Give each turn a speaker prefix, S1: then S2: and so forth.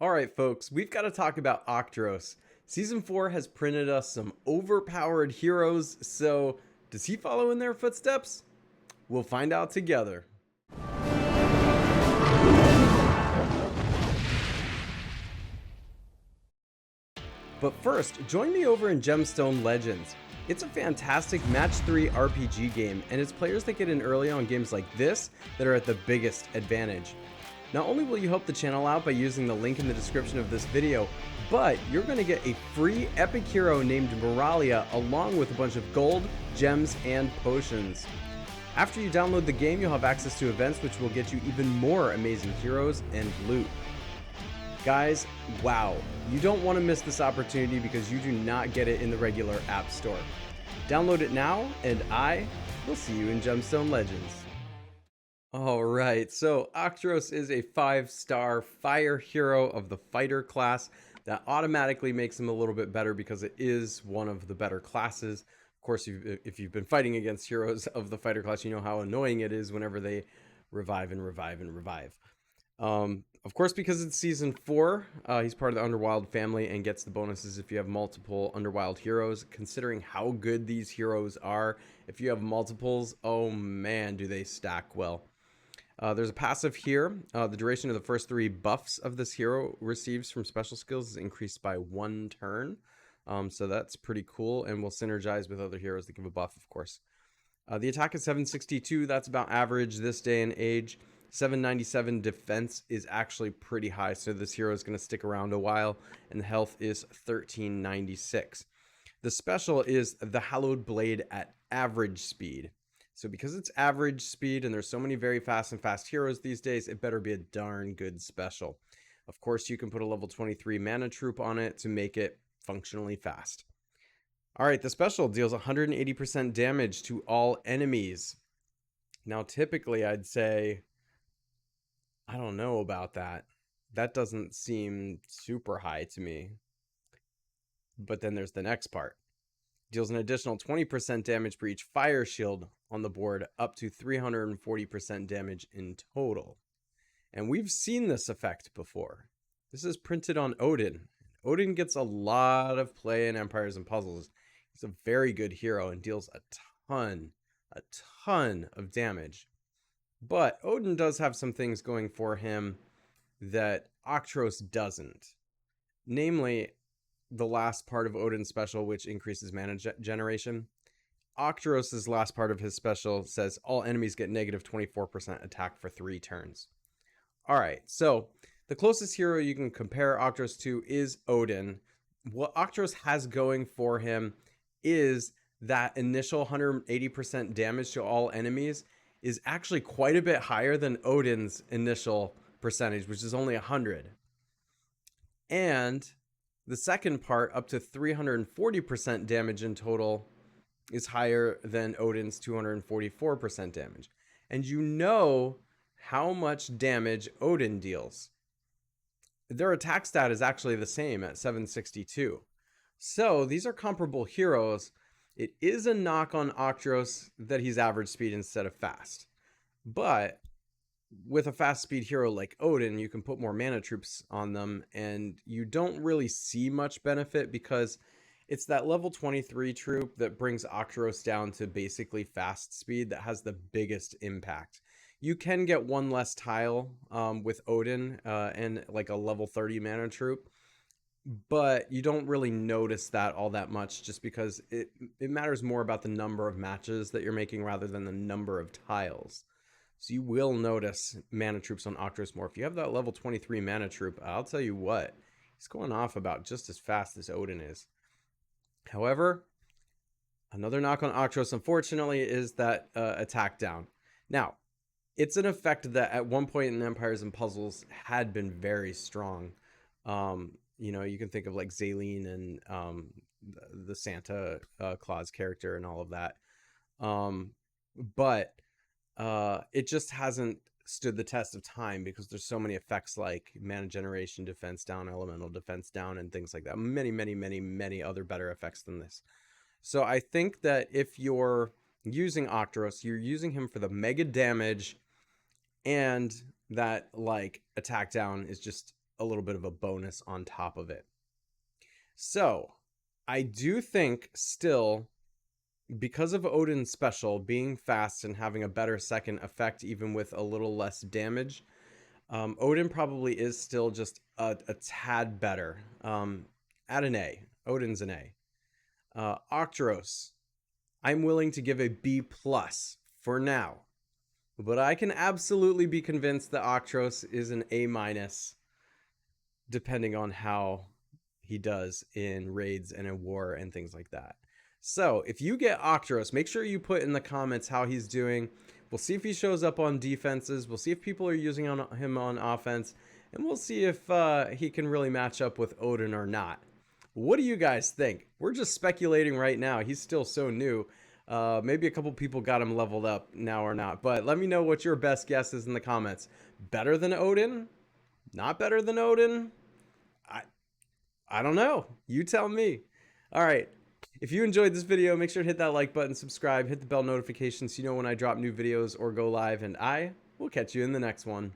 S1: All right, folks, we've got to talk about OCTROS. Season 4 has printed us some overpowered heroes, so does he follow in their footsteps? We'll find out together. But first, join me over in Gemstone Legends. It's a fantastic match 3 RPG game, and it's players that get in early on games like this that are at the biggest advantage. Not only will you help the channel out by using the link in the description of this video, but you're going to get a free epic hero named Moralia along with a bunch of gold, gems, and potions. After you download the game, you'll have access to events which will get you even more amazing heroes and loot. Guys, wow, you don't want to miss this opportunity because you do not get it in the regular App Store. Download it now, and I will see you in Gemstone Legends. Alright, so OCTROS is a 5-star fire hero of the fighter class. That automatically makes him a little bit better because it is one of the better classes. Of course, if you've been fighting against heroes of the fighter class, you know how annoying it is whenever they revive and revive and revive. Of course, because it's Season 4, he's part of the Underwild family and gets the bonuses if you have multiple Underwild heroes. Considering how good these heroes are, if you have multiples, oh man, do they stack well. There's a passive here. The duration of the first 3 buffs of this hero receives from special skills is increased by 1 turn. So that's pretty cool and will synergize with other heroes that give a buff, of course. The attack is 762. That's about average this day and age. 797 defense is actually pretty high, so this hero is going to stick around a while, and the health is 1396. The special is the Hallowed Blade at average speed. So because it's average speed and there's so many very fast heroes these days, it better be a darn good special. Of course, you can put a level 23 mana troop on it to make it functionally fast. Alright, the special deals 180% damage to all enemies. Now, typically, I'd say, I don't know about that. That doesn't seem super high to me. But then there's the next part. Deals an additional 20% damage for each fire shield on the board, up to 340% damage in total. And we've seen this effect before. This is printed on Odin. Odin gets a lot of play in Empires and Puzzles. He's a very good hero and deals a ton of damage. But Odin does have some things going for him that OCTROS doesn't. Namely, the last part of Odin's special, which increases mana generation. OCTROS' last part of his special says all enemies get negative 24% attack for 3 turns. Alright, so the closest hero you can compare OCTROS to is Odin. What OCTROS has going for him is that initial 180% damage to all enemies is actually quite a bit higher than Odin's initial percentage, which is only 100. And the second part, up to 340% damage in total, is higher than Odin's 244% damage. And you know how much damage Odin deals. Their attack stat is actually the same at 762. So these are comparable heroes. It is a knock on OCTROS that he's average speed instead of fast. But with a fast speed hero like Odin, you can put more mana troops on them, and you don't really see much benefit because it's that level 23 troop that brings OCTROS down to basically fast speed that has the biggest impact. You can get 1 less tile with Odin and like a level 30 mana troop, but you don't really notice that all that much just because it matters more about the number of matches that you're making rather than the number of tiles. So you will notice mana troops on OCTROS more. If you have that level 23 mana troop, I'll tell you what, he's going off about just as fast as Odin is. However, another knock on OCTROS, unfortunately, is that attack down. Now, it's an effect that at one point in Empires and Puzzles had been very strong. You know, you can think of like Zaleen and the Santa Claus character and all of that. But it just hasn't stood the test of time because there's so many effects like mana generation, defense down, elemental defense down, and things like that. Many other better effects than this. So I think that if you're using OCTROS, you're using him for the mega damage, and that like attack down is just a little bit of a bonus on top of it. So I do think still, because of Odin's special being fast and having a better second effect, even with a little less damage, Odin probably is still just a tad better. At an A. Odin's an A. OCTROS, I'm willing to give a B+ for now. But I can absolutely be convinced that OCTROS is an A-, depending on how he does in raids and in war and things like that. So if you get OCTROS, make sure you put in the comments how he's doing. We'll see if he shows up on defenses. We'll see if people are using him on offense. And we'll see if he can really match up with Odin or not. What do you guys think? We're just speculating right now. He's still so new. Maybe a couple people got him leveled up now or not. But let me know what your best guess is in the comments. Better than Odin? Not better than Odin? I don't know. You tell me. All right. If you enjoyed this video, make sure to hit that like button, subscribe, hit the bell notification so you know when I drop new videos or go live. And I will catch you in the next one.